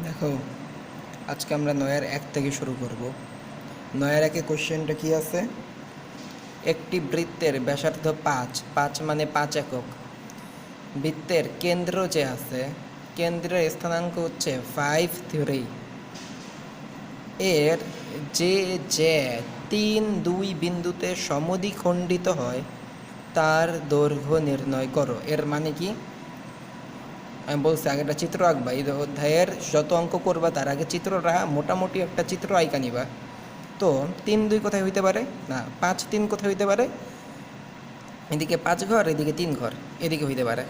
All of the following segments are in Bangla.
দেখো, আজকে আমরা 9-1 থেকে শুরু করব। 9-1 কোশ্চেনটা কি আছে? একটি বৃত্তের ব্যাসার্ধ 5 মানে 5 একক। বৃত্তের কেন্দ্র যে আছে, কেন্দ্রের স্থানাঙ্ক হচ্ছে 5, 3। এর যে 3, 2 বিন্দুতে সমদ্বিখণ্ডিত হয় তার দৈর্ঘ্য নির্ণয় করো। এর মানে কি? আমি বলছি আগে একটা চিত্র আঁকবা। এই অধ্যায়ের যত অঙ্ক করবা তার আগে চিত্রটা মোটামুটি একটা চিত্র আঁকা নিবা। তো 3, 2 কোথায় হইতে পারে? না, 5, 3 কোথায় হইতে পারে? এদিকে 5 ঘর, এদিকে 3 ঘর, এদিকে হইতে পারে।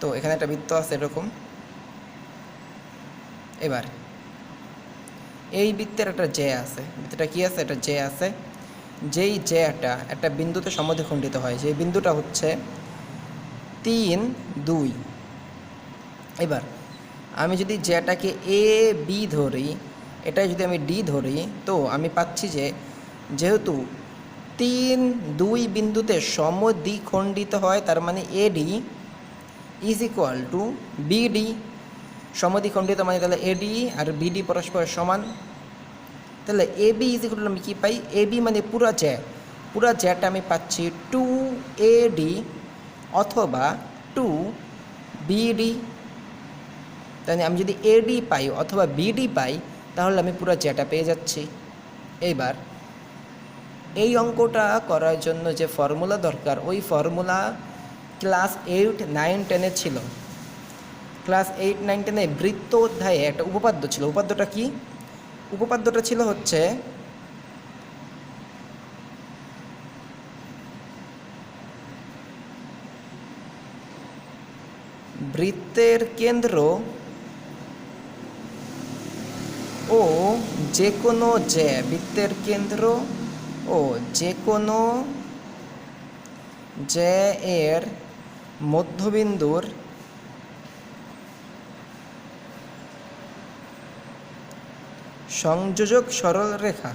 তো এখানে একটা বৃত্ত আছে এরকম। এবার এই বৃত্তের একটা জ্যা আছে। বৃত্তটা কি আছে? একটা জ্যা আছে। যেই জ্যাটা একটা বিন্দুতে সমদ্বিখণ্ডিত হয়, সেই বিন্দুটা হচ্ছে 3, 2। এবার আমি যদি জ্যাটাকে এ বি ধরি, এটাই যদি আমি ডি ধরি, তো আমি পাচ্ছি যে যেহেতু 3, 2 বিন্দুতে সমদ্বিখণ্ডিত হয়, তার মানে AD is equal to BD. সমদ্বিখণ্ডিত মানে তাহলে এডি আর বিডি পরস্পর সমান। তাহলে A B is equal to আমি কী পাই? এ বি মানে পুরা জ্যাটা আমি পাচ্ছি 2AD অথবা 2BD। তাই আমি যদি এডি পাই অথবা বিডি পাই, তাহলে আমি পুরো জ্যাটা পেয়ে যাচ্ছি। এইবার এই অঙ্কটা করার জন্য যে ফর্মুলা দরকার, ওই ফর্মুলা ক্লাস 8, 9, 10-এ ছিল। ক্লাস 8, 9, 10-এ বৃত্ত অধ্যায়ে একটা উপপাদ্য ছিল। উপপাদ্যটা কি? উপপাদ্যটা ছিল হচ্ছে বৃত্তের কেন্দ্র ও যে কোনো জ্যা, বৃত্তের কেন্দ্র ও যে কোনো জ্যা এর মধ্যবিন্দুর সংযোজক সরলরেখা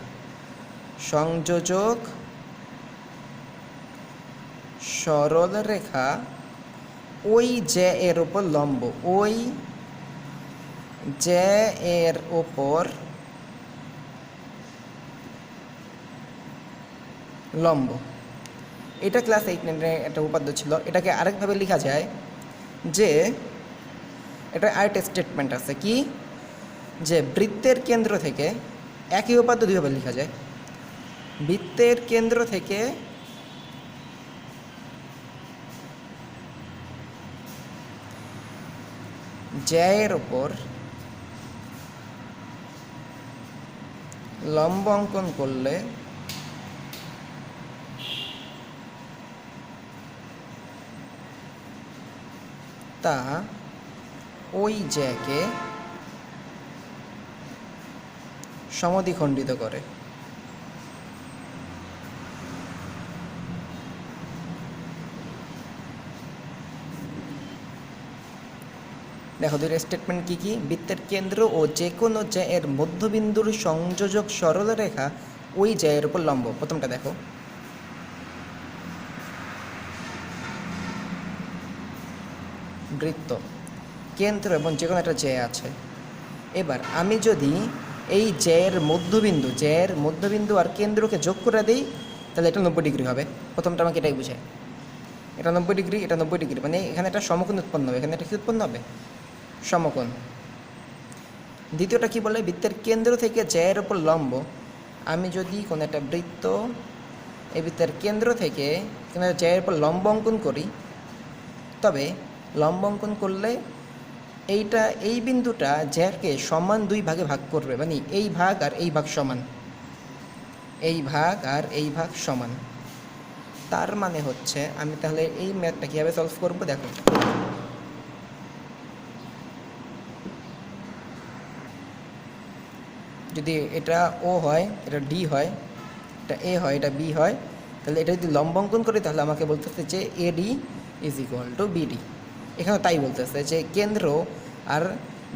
ওই জ্যা এর ওপর লম্ব। ওই জ্যা এর ওপর লম্ব। এটা ক্লাস 8, 9-এর একটা উপাদ্য ছিল। এটাকে আরেকভাবে লেখা যায় যে, এটা আরেকটা স্টেটমেন্ট আছে কি, যে বৃত্তের কেন্দ্র থেকে, একই উপাদ্য দুইভাবে লেখা যায়। বৃত্তের কেন্দ্র থেকে জ্যায়ের ওপর লম্ব অঙ্কন করলে তা ওই জ্যাকে সমদ্বিখণ্ডিত করে। দেখো, দুইটা স্টেটমেন্ট কি কি? বৃত্তের কেন্দ্র ও যে কোনো জ্যা এর মধ্যবিন্দুর সংযোজক সরলরেখা ওই জ্যায়ের উপর লম্ব। প্রথমটা দেখো, বৃত্ত, কেন্দ্র এবং যে কোনো একটা জ্যা আছে। এবার আমি যদি এই জ্যায়ের মধ্যবিন্দু আর কেন্দ্রকে যোগ করে দিই, তাহলে এটা 90 ডিগ্রি হবে। প্রথমটা আমাকে এটাই বুঝায়। এটা 90 ডিগ্রি, এটা 90 ডিগ্রি, মানে এখানে একটা সমকোণ উৎপন্ন হবে। এখানে একটা কি উৎপন্ন হবে? সমকোণ। দ্বিতীয়টা কি বলে? বৃত্তের কেন্দ্র থেকে জ্যায়ের ওপর লম্ব। আমি যদি কোনো একটা বৃত্ত, এই বৃত্তের কেন্দ্র থেকে জ্যায়ের ওপর লম্ব অঙ্কন করি, তবে লম্ব অঙ্কন করলে এই বিন্দুটা জ্যাকে সমান 2 ভাগে ভাগ করবে। মানে এই ভাগ আর এই ভাগ সমান, এই ভাগ আর এই ভাগ সমান। তার মানে হচ্ছে আমি তাহলে এই ম্যাথটা কীভাবে সলভ করবো? দেখো, যদি এটা ও হয়, এটা ডি হয়, এটা এ হয়, এটা বি হয়, তাহলে এটা যদি লম্ব অঙ্কন করি, তাহলে আমাকে বলতেছে যে এডি ইজ ইকুয়াল টু বিডি। এখানে তাই বলতেছে যে কেন্দ্র আর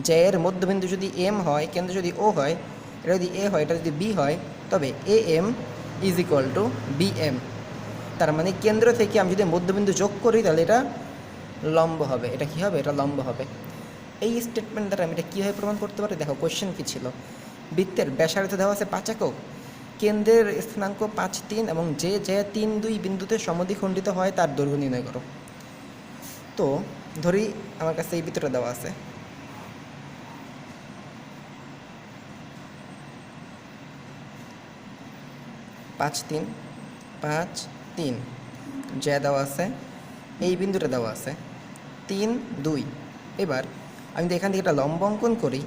জ্যায়ের মধ্যবিন্দু যদি এম হয়, কেন্দ্র যদি ও হয়, এটা যদি এ হয়, এটা যদি বি হয়, তবে A M is equal to B M. তার মানে কেন্দ্র থেকে আমি যদি মধ্যবিন্দু যোগ করি, তাহলে এটা লম্ব হবে। এটা কি হবে? এটা লম্ব হবে। এই স্টেটমেন্ট দ্বারা আমি এটা কীভাবে প্রমাণ করতে পারি? দেখো কোয়েশ্চেন কী ছিল, বৃত্তের ব্যাসার্ধ দেওয়া আছে 5 একক, কেন্দ্রের স্থানাঙ্ক 5, 3 এবং যে 3, 2 বিন্দুতে সমদ্বিখণ্ডিত হয় তার দৈর্ঘ্য নির্ণয় করো। তো ধরি আমার কাছে এই বৃত্তটা দেওয়া আছে, পাঁচ তিন যে দেওয়া আছে, এই বিন্দুটা দেওয়া আছে 3, 2। এবার আমি যদি এখান থেকে একটা লম্ব অঙ্কন করি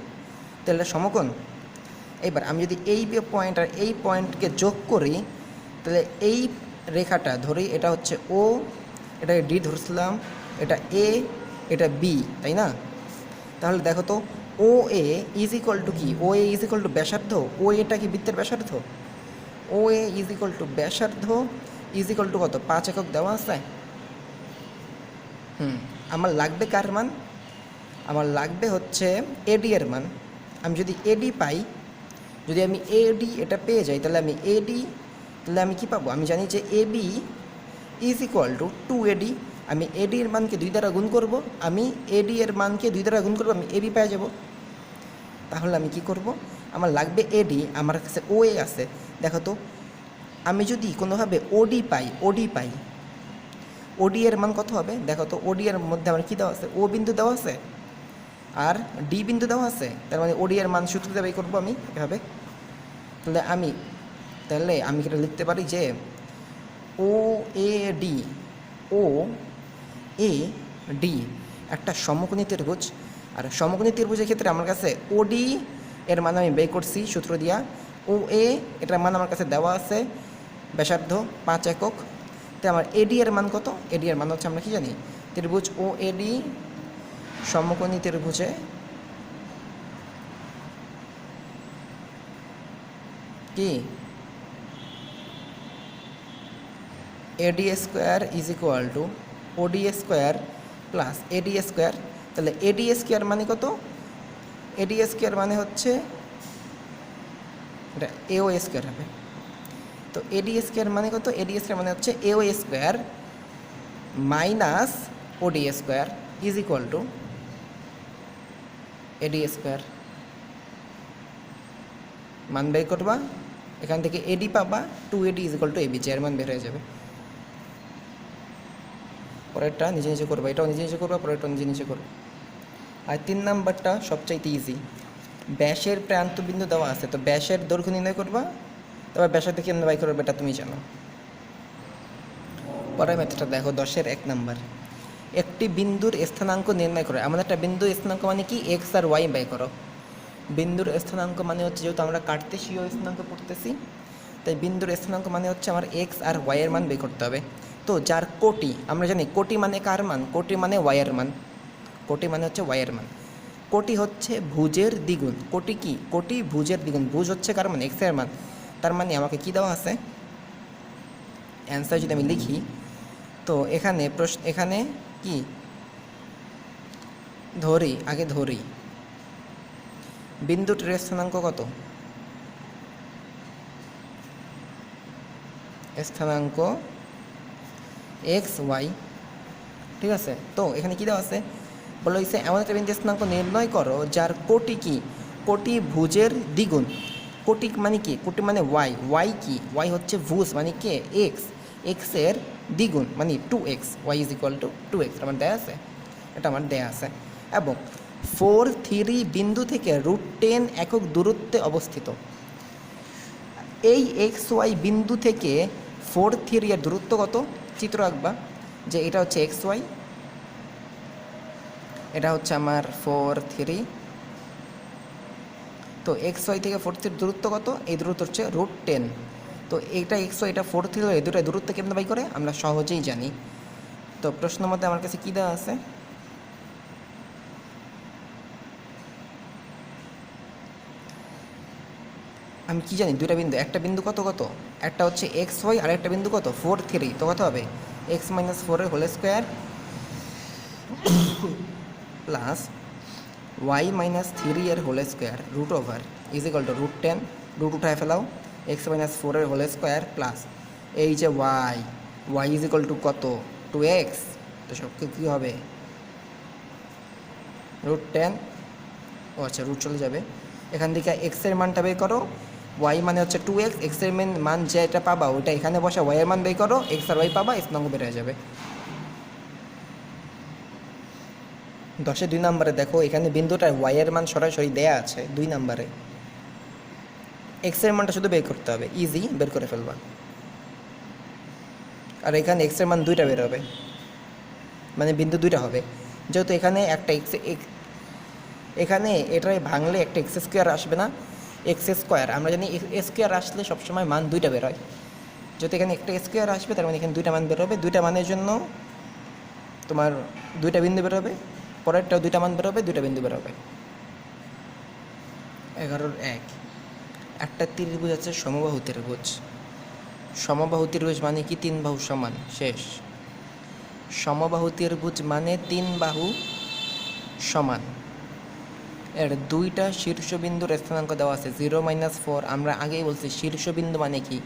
তাহলে সমকোণ। এবার আমি যদি এই পয়েন্ট আর এই পয়েন্টকে যোগ করি তাহলে এই রেখাটা ধরি, এটা হচ্ছে ও, এটা ডি ধরছিলাম, এটা এ, এটা বি, তাই না? তাহলে দেখো তো ও এ ইজ ইকুয়াল টু কি? ও এ ইজ ইকুয়াল টু ব্যাসার্ধ। ও এটা কি বৃত্তের ব্যাসার্ধ? ও এ ইজ ইকুয়াল টু ব্যাসার্ধ ইজ ইকুয়াল টু কত? 5 একক দেওয়া আছে। আমার লাগবে কার মান? আমার লাগবে হচ্ছে এডি এর মান। আমি যদি এডি পাই, যদি আমি এডি এটা পেয়ে যাই তাহলে আমি কি পাবো? আমি জানি যে AB is equal two 2AD। আমি এডি এর মানকে 2 দ্বারা গুণ করব, আমি এডি এর মানকে 2 দ্বারা গুণ করব, আমি এবি পেয়ে যাব। তাহলে আমি কি করব? আমার লাগবে এডি, আমার কাছে ও এ আছে। দেখো তো আমি যদি কোনোভাবে ওডি পাই, ওডি এর মান কত হবে? দেখো তো ওডি এর মধ্যে আমার কী দেওয়া আছে? ও বিন্দু দেওয়া আছে আর ডি বিন্দু দেওয়া আছে। তার মানে ওডি এর মান সূত্র দিয়ে বের করবো আমি এভাবে। তাহলে আমি এটা লিখতে পারি যে ও এ ডি একটা সমকোণী ত্রিভুজ। আর সমকোণী ত্রিভুজের ক্ষেত্রে আমার কাছে ওডি এর মান আমি বের করছি সূত্র দিয়া, ও এ এটার মান আমার কাছে দেওয়া আছে ব্যাসার্ধ 5 একক। তো আমার এডি এর মান কত? এডি এর মান হচ্ছে, আমরা কি জানি, ত্রিভুজ ও এডি সমকোণী ত্রিভুজে কি এডি স্কোয়ার ইজ ইকুয়াল টু ওডি স্কোয়ার প্লাস এডি স্কোয়ার। তাহলে এডি স্কোয়ার মানে কত? এডি স্কোয়ার মানে হচ্ছে এটা এও স্কোয়ার হবে। তো এডি স্কোয়ার মানে কত? এডি স্কোয়ার মানে হচ্ছে এও স্কোয়ার মাইনাস ওডি square is equal two eddy square. মান বের করবা, এখান থেকে এডি পাবা 2AD is equal two AB, এর মান বের হয়ে যাবে। পরেরটা নিজে নিজে করবা, এটাও নিজে নিজে করবা, পরেরটা নিজে নিজে করবা। আর 3 নাম্বারটা সবচাইতে ইজি। ব্যাসের প্রান্তবিন্দু দেওয়া আছে, তো ব্যাসের দৈর্ঘ্য নির্ণয় করবা, তবে ব্যাসার্ধ কেমনে বাই করবে এটা তুমি জানো। পরের ম্যাথটা দেখো 10-এর 1 নাম্বার। একটি বিন্দুর স্থানাঙ্ক নির্ণয় করো। আমাদের একটা বিন্দুর স্থানাঙ্ক মানে কি? এক্স আর ওয়াই বাই করো। বিন্দুর স্থানাঙ্ক মানে হচ্ছে, যেহেতু আমরা কার্তেশীয় স্থানাঙ্ক পড়তেছি, তাই বিন্দুর স্থানাঙ্ক মানে হচ্ছে আমার এক্স আর ওয়াই এর মান বের করতে হবে। তো যার কোটি, আমরা জানি কোটি মানে কার মান? কোটি মানে ওয়াই এর মান। কোটি মানে হচ্ছে ওয়াই এর মান। কোটি হচ্ছে ভুজের দ্বিগুণ। কোটি কি? কোটি ভুজের দ্বিগুণ। ভুজ হচ্ছে কার মান? এক্স এর মান। তার মানে আমাকে কি দেওয়া আছে? অ্যান্সার যদি আমি লিখি, তো এখানে কি আগে ধরি বিন্দুটির স্থানাঙ্ক কত? স্থানাঙ্ক এক্স ওয়াই, ঠিক আছে। তো এখানে কী দেওয়া আছে? বলা হয়েছে এমন একটা বিন্দুর স্থানাঙ্ক নির্ণয় করো যার কোটি কি? কোটি ভুজের দ্বিগুণ। কোটি মানে কি? কোটি মানে ওয়াই। ওয়াই কি? ওয়াই হচ্ছে ভুজ মানে কে? এক্স। এক্সের দ্বিগুণ মানে 2x। Y is equal to 2x। আমার দেয়া আছে, এটা আমার দেয়া আছে। এবং 4, 3 বিন্দু থেকে √10 একক দূরত্বে অবস্থিত। এই এক্স ওয়াই বিন্দু থেকে 4, 3 এর দূরত্ব কত? চিত্র আঁকবা যে এটা হচ্ছে এক্স ওয়াই, এটা হচ্ছে আমার 4, 3। তো এক্স ওয়াই থেকে 4, 3 দূরত্ব কত? এই দূরত্ব হচ্ছে √10। তো এইটা এক্স ওয়াই, এটা 4, 3 এই দুটো দূরত্ব কেমন বাই করে আমরা সহজেই জানি। তো প্রশ্ন মতে আমার কাছে কী দেওয়া আছে? আমি কি জানি? দুটা বিন্দু, একটা বিন্দু কত কত? একটা হচ্ছে এক্স ওয়াই আর একটা বিন্দু কত? 4, 3। তো কত হবে? x - 4 এর হোল স্কোয়ার প্লাস y - 3 এর whole square root over is equal to √10। রুট উঠায় ফেলাও, x - 4 এর হোল স্কোয়ার প্লাস এই যে y ইজ ইকুয়াল টু কত? 2x। তো সব কী হবে? √10, ও আচ্ছা রুট চলে যাবে। এখান থেকে এক্সের মানটা বের করো, ওয়াই মানে হচ্ছে 2x, এক্সের মান যেটা পাবা ওইটা এখানে বসা, ওয়াইয়ের মান বের করো, এক্স আর ওয়াই পাবা, এক্স নঙ্গ বের হয়ে যাবে। 10-এ 2 নম্বরে দেখো এখানে বিন্দুটার ওয়াইয়ের মান সরাসরি দেয়া আছে 2 নম্বরে, এক্সের মানটা শুধু বের করতে হবে, ইজি বের করে ফেলবা। আর এখানে এক্সের মান 2টা বের হবে, মানে বিন্দু 2টা হবে, যেহেতু এখানে একটা এখানে এটাই ভাঙলে একটা এক্স স্কোয়ার আসবে না, এক্স স্কোয়ার আমরা জানি স্কোয়ার আসলে সবসময় মান 2টা বের হয়, যেহেতু এখানে একটা স্কোয়ার আসবে তার মানে এখানে 2টা মান বের হবে, 2টা মানের জন্য তোমার 2টা বিন্দু বের হবে, পরেরটাও 2টা মান বের হবে, 2টা বিন্দু বের হবে। 11-1 একটা ত্রিভুজ আছে সমবাহু ত্রিভুজ, সমবাহু ত্রিভুজ মানে কি 3 বাহু সমান, শেষ। সমবাহু ত্রিভুজ মানে 3 বাহু সমান, এর 2টা শীর্ষবিন্দুর স্থানাঙ্ক দেওয়া আছে 0 - 4। আমরা আগেই বলছি শীর্ষবিন্দু মানে কি,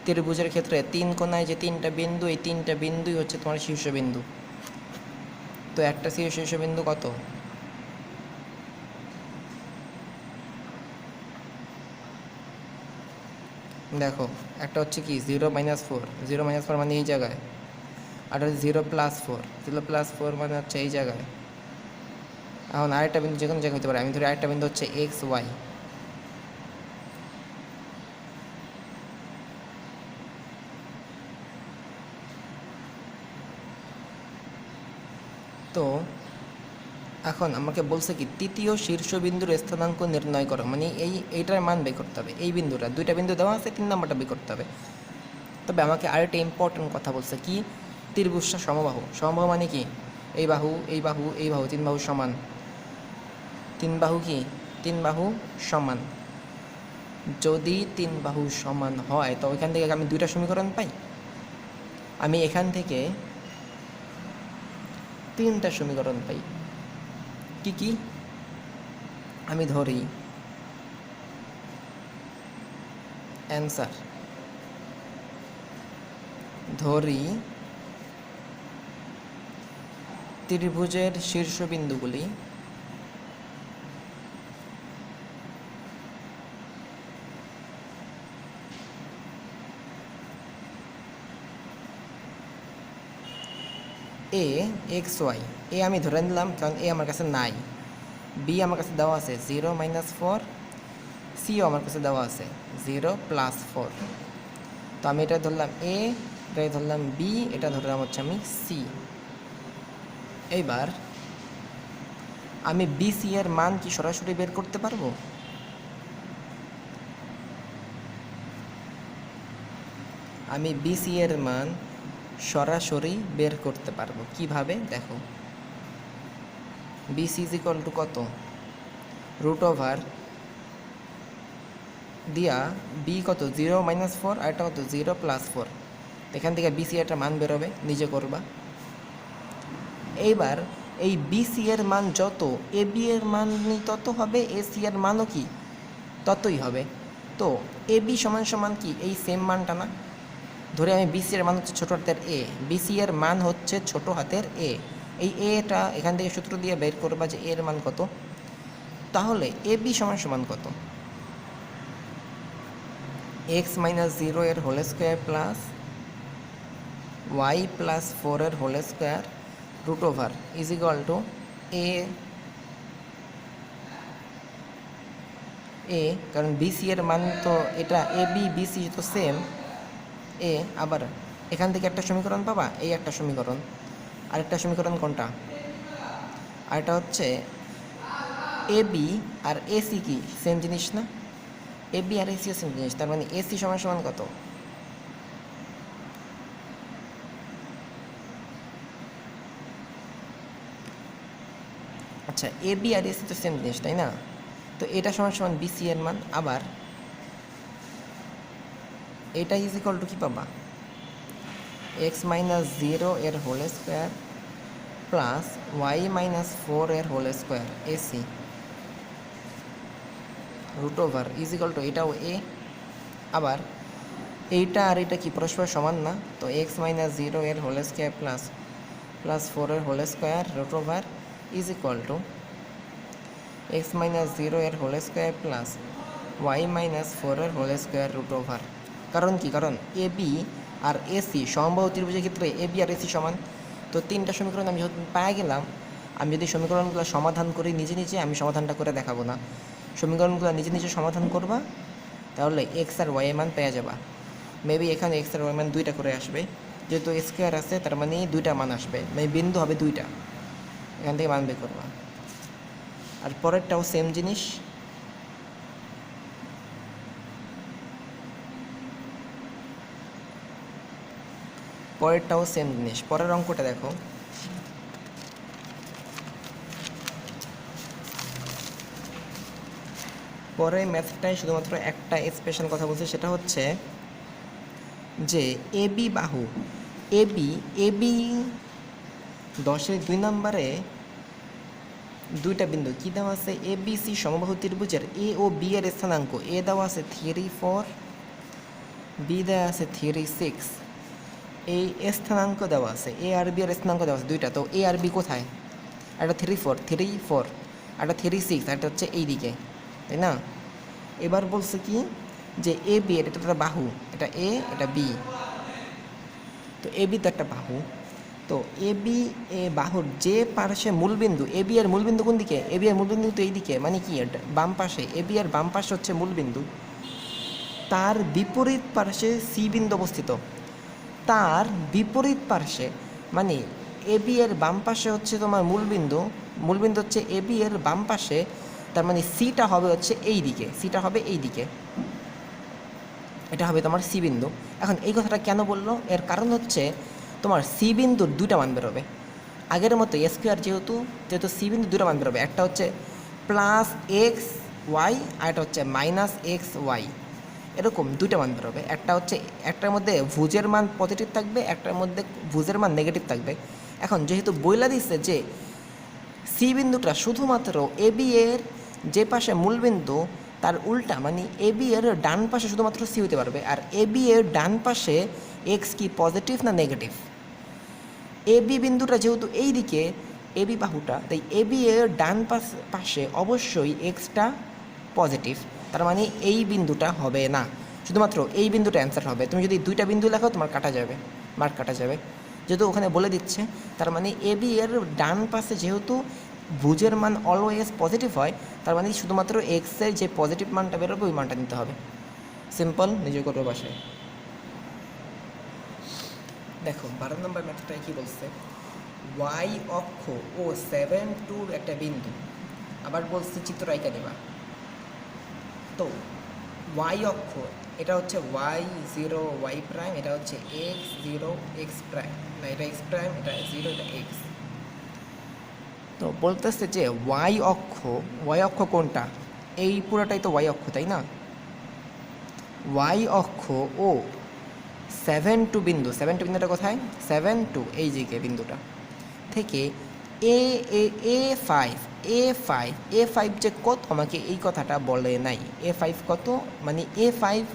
ত্রিভুজের ক্ষেত্রে 3 কোণায় যে 3টা বিন্দু, এই 3টা বিন্দুই হচ্ছে তোমার শীর্ষবিন্দু। তো একটা শীর্ষবিন্দু কত, দেখো একটা হচ্ছে কি 0 - 4, 0 - 4 মানে এই জায়গায়, আর 0+4, 0+4 মানে হচ্ছে এই জায়গায়। এখন আরেকটা বিন্দু যে কোনো জায়গায় হতে পারে, আমি ধরি আরেকটা বিন্দু হচ্ছে XY। তো এখন আমাকে বলছে কি তৃতীয় শীর্ষবিন্দুর স্থানাঙ্ক নির্ণয় করো, মানে এইটার মান বের করতে হবে, এই বিন্দুটা, 2টা বিন্দু দেওয়া আছে, 3 নম্বরটা বের করতে হবে। তবে আমাকে আরেকটা ইম্পর্টেন্ট কথা বলছে কি, ত্রিভুজটা সমবাহু, সমবাহু মানে কি এই বাহু এই বাহু এই বাহু 3 বাহু সমান, 3 বাহু কি 3 বাহু সমান। যদি 3 বাহু সমান হয় তো ওইখান থেকে আমি 2টা সমীকরণ পাই, আমি এখান থেকে 3টা সমীকরণ পাই। কি কি, আমি ধরি অ্যান্সার, ধরি ত্রিভুজের শীর্ষবিন্দুগুলি AXY, এ আমি ধরে নিলাম কারণ এ আমার কাছে নাই, বি আমার কাছে দেওয়া আছে 0 - 4, সিও আমার কাছে দেওয়া আছে 0+4। তো আমি এটা ধরলাম এ, এটা ধরলাম বি, এটা ধরলাম হচ্ছে আমি সি। এইবার আমি BC এর মান কি সরাসরি বের করতে পারবো? আমি BC এর মান সরাসরি বের করতে পারবো কিভাবে, দেখো BC = কত, √ওভার দিয়া বি কত 0 - 4 আর এটা কত 0+4, এখান থেকে BC একটা মান বেরোবে, নিজে করবা। এইবার এই BC এর মান যত, AB এর মান তত হবে, AC এর মানও কি ততই হবে। তো AB সমান কি এই সেম মানটা না, ধরে আমি BC এর মান হচ্ছে ছোট হাতের A, BC এর মান হচ্ছে ছোট হাতের A, এই এটা এখান থেকে সূত্র দিয়ে বের করবা যে এর মান কত। তাহলে AB সমান কত, x - 0 এর হোল স্কোয়ার প্লাস y + 4 এর হোল স্কোয়ার √ওভার = a, কারণ BC এর মান তো এটা AB BC তো সেম এ। আবার এখান থেকে একটা সমীকরণ পাবা, এই একটা সমীকরণ, আরেকটা সমীকরণ কোনটা, আরেকটা হচ্ছে AB আর AC কি সেম জিনিস না, AB আর AC সেম জিনিস, তার মানে AC সমান কত, আচ্ছা AB আর AC তো সেম জিনিস তাই না, তো এটা সমান BC এর মান। আবার এটা = কি পাবা, x - 0 এর হোল স্কোয়ার প্লাস y - 4 এর হোল স্কোয়ার AC √ওভার = এটাও A। আবার এইটা আর এটা কি পরস্পর সমান না, তো x - 0 এর হোল স্কোয়ার প্লাস 4 এর হোল স্কোয়ার √ওভার এক্স মাইনাস জিরো এর whole square plus Y minus four এর হোল স্কোয়ার রুট ওভার। কারণ কি? কারণ এ বি আর এসি সমবাহু ত্রিভুজের ক্ষেত্রে এ বি আর এসি সমান। তো তিনটা সমীকরণ আমি যখন পেয়ে গেলাম, আমি যদি সমীকরণগুলো সমাধান করি নিজে নিজে, আমি সমাধানটা করে দেখাবো না, সমীকরণগুলো নিজে নিজে সমাধান করবা, তাহলে এক্স আর ওয়াই মান পেয়ে যাবা। মেবি এখানে এক্স আর ওয়াই মান দুইটা করে আসবে, যেহেতু স্কোয়ার আছে তার মানে দুইটা মান আসবে, মানে বিন্দু হবে দুইটা, এখান থেকে মান বের করবা। আর পরেরটাও সেম জিনিস, পরের অঙ্কটা দেখো। পরে ম্যাথটায় শুধুমাত্র একটা স্পেশাল কথা বলছে, সেটা হচ্ছে যে এবি বাহু এবি 10-এর 2 নম্বরে দুইটা বিন্দু কী দেওয়া আছে? এ বি সি সমবাহু ত্রিভুজের এ ও বি এর স্থানাঙ্ক এ দেওয়া আছে 3, 4, বি দেওয়া আছে 3, 6, এই স্থানাঙ্ক দেওয়া আছে, এ আর বি এর স্থানাঙ্ক দেওয়া আছে দুইটা। তো এ আর বি কোথায়? একটা 3, 4, একটা 3, 6, একটা হচ্ছে এই দিকে, তাই না? এবার বলছে কি যে এ বি, এটা তো একটা বাহু, এটা এ এটা বি, তো এ বি তো একটা বাহু। তো এ বি এ বাহুর যে পাশে মূলবিন্দু, এ বি এর মূলবিন্দু কোন দিকে? এ বি এর মূলবিন্দু তো এই দিকে, মানে কি বাম পাশে, এ বি এর বাম পাশে হচ্ছে মূলবিন্দু, তার বিপরীত পার্শ্বে সি বিন্দু অবস্থিত। তার বিপরীত পার্শ্বে মানে এ বি এর বাম পাশে হচ্ছে তোমার মূলবিন্দু হচ্ছে এ বি এর বাম পাশে, তার মানে সিটা হবে হচ্ছে এই দিকে, এটা হবে তোমার সি বিন্দু। এখন এই কথাটা কেন বললো? এর কারণ হচ্ছে তোমার সি বিন্দুর দুইটা মান বেরোবে, আগের মতো স্কোয়ার যেহেতু সি বিন্দু দুটো মান বেরোবে, একটা হচ্ছে প্লাস এক্স ওয়াই আর একটা হচ্ছে মাইনাস এক্স ওয়াই, এরকম দুইটা মান বেরোবে। একটা হচ্ছে একটার মধ্যে ভুজের মান পজিটিভ থাকবে, একটার মধ্যে ভুজের মান নেগেটিভ থাকবে। এখন যেহেতু বইলা দিচ্ছে যে সি বিন্দুটা শুধুমাত্র এ বি এর যে পাশে মূলবিন্দু তার উল্টা, মানে এ বি এর ডান পাশে শুধুমাত্র সি হতে পারবে, আর এ বি এর ডান পাশে এক্স কি পজিটিভ না নেগেটিভ? এ বি বিন্দুটা যেহেতু এই দিকে, এ বি বাহুটা, তাই এ বি এর ডান পাশে অবশ্যই এক্সটা পজিটিভ, তার মানে এই বিন্দুটা হবে না, শুধুমাত্র এই বিন্দুটা অ্যান্সার হবে। তুমি যদি দুইটা বিন্দু লেখো তোমার মার্ক কাটা যাবে, যেহেতু ওখানে বলে দিচ্ছে। তার মানে এ বি এর ডান পাশে যেহেতু ভুজের মান অলওয়েজ পজিটিভ হয়, তার মানে শুধুমাত্র এক্সের যে পজিটিভ মানটা বেরোবে ওই মানটা নিতে হবে। সিম্পল, নিজে করবো বাসায়। দেখো 12 নম্বর ম্যাথটায় কী বলছে? ওয়াই অক্ষ ও 7, 2 একটা বিন্দু, আবার বলছে চিত্র আঁকা দেবা। তো ওয়াই অক্ষ এটা হচ্ছে y0 y প্রাইম, এটা হচ্ছে x0 x প্রাইম, না এটা x প্রাইম, এটা 0, এটা x। তো বলতেছে যে ওয়াই অক্ষ কোনটা? এই পুরোটাই তো ওয়াই অক্ষ, তাই না? ওয়াই অক্ষ ও 7, 2 বিন্দু, 7, 2 বিন্দুটা কোথায়? 7, 2 এই দিকে বিন্দুটা থেকে এ5 যে কত আমাকে এই কথাটা বলে নাই। এ5 কত? মানে এ5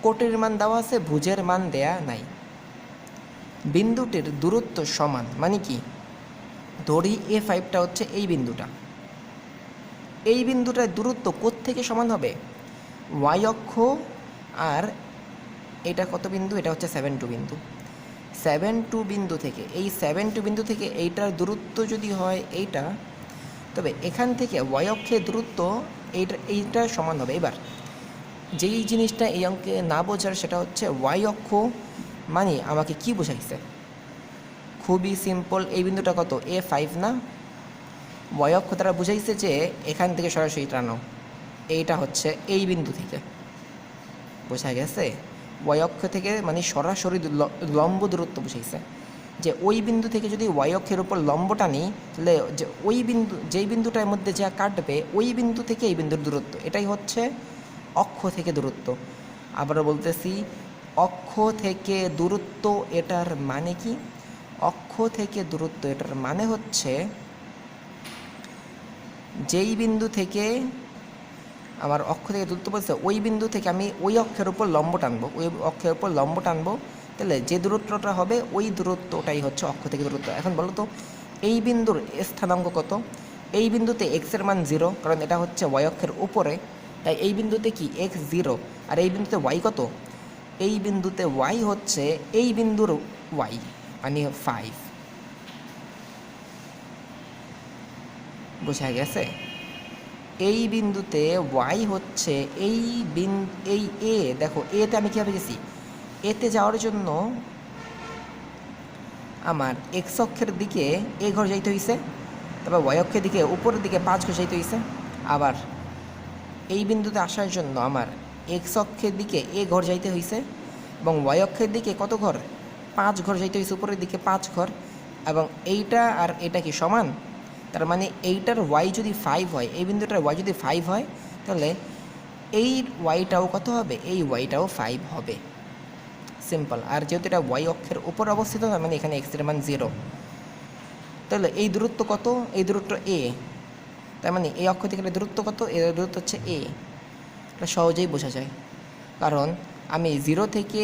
কোটের মান দেওয়া আছে, ভুজের মান দেয়া নাই। বিন্দুটির দূরত্ব সমান, মানে কি? ধরি এ5টা হচ্ছে এই বিন্দুটার দূরত্ব কোত্থেকে সমান হবে? ওয়াই অক্ষ আর এটা কত বিন্দু? এটা হচ্ছে 7, 2 বিন্দু। 7, 2 বিন্দু থেকে এই 7, 2 বিন্দু থেকে এইটার দূরত্ব যদি হয় এইটা, তবে এখান থেকে ওয়াই অক্ষের দূরত্ব এইটা সমান হবে। এবার যেই জিনিসটা এই অঙ্কে না বোঝার সেটা হচ্ছে ওয়াই অক্ষ মানে আমাকে কি বোঝাইছে? খুবই সিম্পল, এই বিন্দুটা কত? A5 না? ওয়াই অক্ষ দ্বারা বুঝাইছে যে এখান থেকে সরাসরি টানো, এইটা হচ্ছে এই বিন্দু থেকে, বোঝা গেছে? ওয়াই অক্ষ থেকে মানে সরাসরি লম্ব দূরত্ব বুঝাইছে, যে ওই বিন্দু থেকে যদি ওয়াই অক্ষের উপর লম্ব টানি, তাহলে যে ওই বিন্দু যেই বিন্দুটার মধ্যে যা কাটবে ওই বিন্দু থেকে এই বিন্দুর দূরত্ব, এটাই হচ্ছে অক্ষ থেকে দূরত্ব। আবারও বলতেছি, অক্ষ থেকে দূরত্ব এটার মানে কি? অক্ষ থেকে দূরত্ব এটার মানে হচ্ছে যেই বিন্দু থেকে আমার অক্ষ থেকে দূরত্ব বলছে, ওই বিন্দু থেকে আমি ওই অক্ষের উপর লম্ব টানবো, তাহলে যে দূরত্বটা হবে ওই দূরত্বটাই হচ্ছে অক্ষ থেকে দূরত্ব। এখন বলো তো এই বিন্দুর স্থানাঙ্ক কত? এই বিন্দুতে এক্সের মান 0, কারণ এটা হচ্ছে ওয়াই অক্ষের উপরে, তাই এই বিন্দুতে কি এক্স 0, আর এই বিন্দুতে ওয়াই কত? এই বিন্দুতে ওয়াই হচ্ছে এই বিন্দুর ওয়াই মানে 5। বোঝা গেছে? এই বিন্দুতে ওয়াই হচ্ছে এই এ, দেখো এতে আমি কীভাবে গেছি, এতে যাওয়ার জন্য আমার এক্স অক্ষের দিকে এ ঘর যাইতে হয়েছে, তারপর ওয়াই অক্ষের দিকে উপরের দিকে 5 ঘর যাইতে হয়েছে। আবার এই বিন্দুতে আসার জন্য আমার এক্স অক্ষের দিকে এ ঘর যাইতে হয়েছে এবং ওয়াই অক্ষের দিকে কত ঘর? 5 ঘর যাইতে হয়েছে, উপরের দিকে 5 ঘর। এবং এইটা আর এটা কি সমান? তার মানে এইটার ওয়াই যদি 5 হয়, এই বিন্দুটার ওয়াই যদি 5 হয়, তাহলে এই ওয়াইটাও কত হবে? এই ওয়াইটাও 5 হবে। সিম্পল। আর যেহেতু এটা ওয়াই অক্ষের উপর অবস্থিত, তার মানে এখানে এক্সের মান 0। তাহলে এই দূরত্ব কত? এই দূরত্ব এ। তার মানে এই অক্ষ থেকে দূরত্ব কত? এর দূরত্ব হচ্ছে এ। এটা সহজেই বোঝা যায়, কারণ আমি 0 থেকে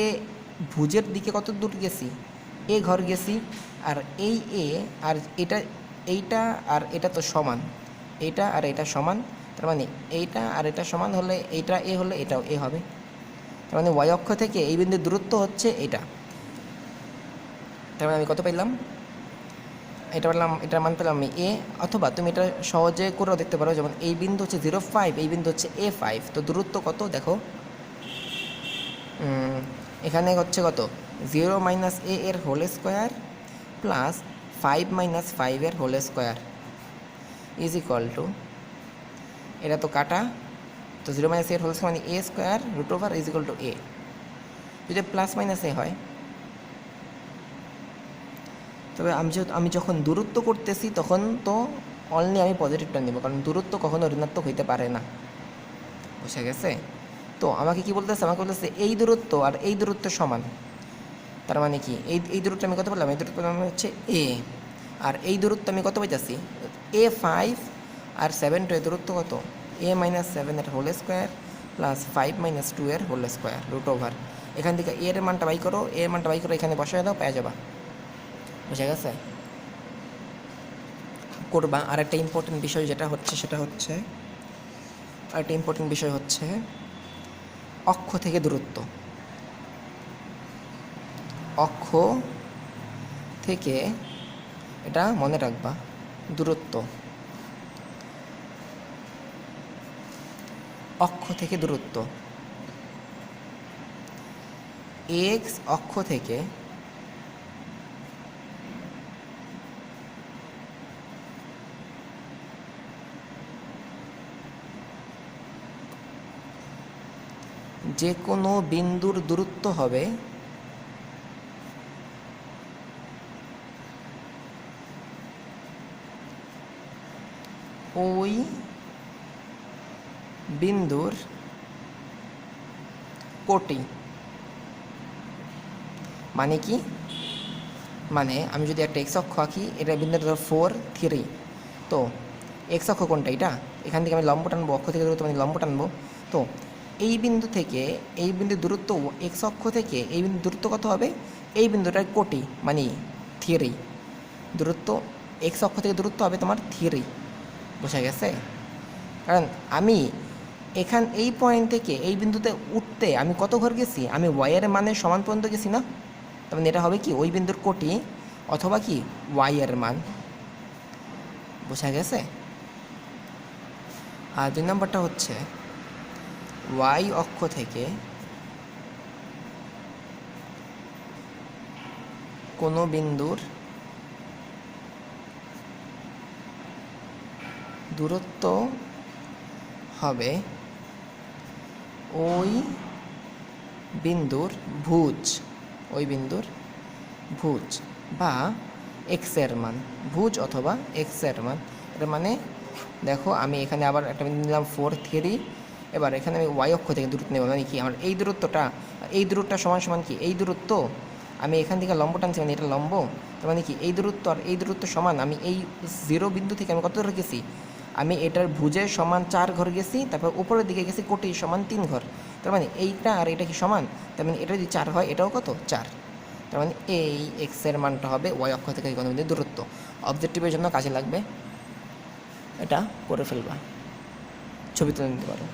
ভুজের দিকে কত দূর গেছি? এ ঘর গেছি। আর এই এ আর এইটা আর এটা তো সমান, এইটা আর এটা সমান, তার মানে এইটা আর এটা সমান হলে এইটা এ হলে এটাও এ হবে। তার মানে ওয়াই অক্ষ থেকে এই বিন্দুর দূরত্ব হচ্ছে এটা। তার মানে আমি কত পেলাম? এটা পেলাম, এটার মান পেলাম আমি এ। অথবা তুমি এটা সহজে করেও দেখতে পারো, যেমন এই বিন্দু হচ্ছে 0.5, এই বিন্দু হচ্ছে A5, তো দূরত্ব কত দেখো, এখানে হচ্ছে কত? 0 - a এর হোল স্কোয়ার প্লাস 5 - 5 এর whole square is equal to, এটা তো কাটা, তো 0 - a এর হোল স্কোয়ার মানে a square √over is equal to a। যদি প্লাস মাইনাস এ হয়, তবে আমি যখন দূরত্ব করতেছি তখন তো অনলি আমি পজিটিভটা নেব, কারণ দূরত্ব কখনো ঋণাত্মক হইতে পারে না। বুঝা গেছে? তো আমাকে কি বলতেছে? আমাকে বলতেছে এই দূরত্ব আর এই দূরত্ব সমান। তার মানে কি এই দূরত্ব আমি কত বললাম? এই দূরত্ব মানে হচ্ছে এ, আর এই দূরত্ব আমি কত পাইতেছি? A5 আর 7 2 এর দূরত্ব কত? a - 7 এর হোল স্কোয়ার প্লাস 5 - 2 এর হোল স্কোয়ার √ওভার। এখান থেকে এর মানটা বাই করো, এর মানটা বাই করো, এখানে বসায় দাও, পেয়ে যাবা। বুঝা গেছে? করবা। আর একটা ইম্পর্টেন্ট বিষয় যেটা হচ্ছে সেটা হচ্ছে, আরেকটা ইম্পর্টেন্ট বিষয় হচ্ছে অক্ষ থেকে দূরত্ব। অক্ষ থেকে, এটা মনে রাখবা, দূরত্ব, অক্ষ থেকে দূরত্ব, এক্স অক্ষ থেকে যে কোনো বিন্দুর দূরত্ব হবে ওই বিন্দুর কোটি। মানে কি? মানে আমি যদি একটা এক্স অক্ষ আঁকি, এটা বিন্দুর 4 3, তো এক্স অক্ষ কোনটা? এটা। এখান থেকে আমি লম্ব টানবো, অক্ষ থেকে দূরত্ব মানে লম্ব টানবো। তো এই বিন্দু থেকে এই বিন্দুর দূরত্ব, এক্স অক্ষ থেকে এই বিন্দুর দূরত্ব কত হবে? এই বিন্দুটার কোটি মানে 3। দূরত্ব এক্স অক্ষ থেকে দূরত্ব হবে তোমার 3। বোঝা গেছে? কারণ আমি এই পয়েন্ট থেকে এই বিন্দুতে উঠতে আমি কত ঘর গেছি? আমি ওয়াইয়ের মানের সমান পর্যন্ত গেছি না? তার মানে এটা হবে কি ওই বিন্দুর কোটি অথবা কি ওয়াইয়ের মান। বোঝা গেছে? আর 2 নম্বরটা হচ্ছে ওয়াই অক্ষ থেকে কোনো বিন্দুর দূরত্ব হবে ওই বিন্দুর ভুজ, ওই বিন্দুর ভুজ বা এক্সের মান, ভুজ অথবা এক্সের মান। এর মানে দেখো আমি এখানে আবার একটা বিন্দু নিলাম 4 3, এবার এখানে আমি ওয়াই অক্ষ থেকে দূরত্ব নেব, মানে কি আমার এই দূরত্বটা, এই দূরত্বটা সমান সমান কি এই দূরত্ব, আমি এখান থেকে লম্ব টানছি মানে এটা লম্ব, তার মানে কি এই দূরত্ব আর এই দূরত্ব সমান। আমি এই 0 বিন্দু থেকে আমি কত দূর গেছি? আমি এটার ভুজের সমান 4 ঘর গেছি, তারপর উপরের দিকে গেছি কোটির সমান 3 ঘর। তার মানে এইটা আর এটা কি সমান? তার মানে এটা যদি 4 হয়, এটাও কত? 4। তার মানে এই এক্সের মানটা হবে ওয়াই অক্ষ থেকে কোনো বিন্দুর দূরত্ব। অবজেক্টিভের জন্য কাজে লাগবে। এটা করে ফেলবা, ছবি তুলে নিতে পারো।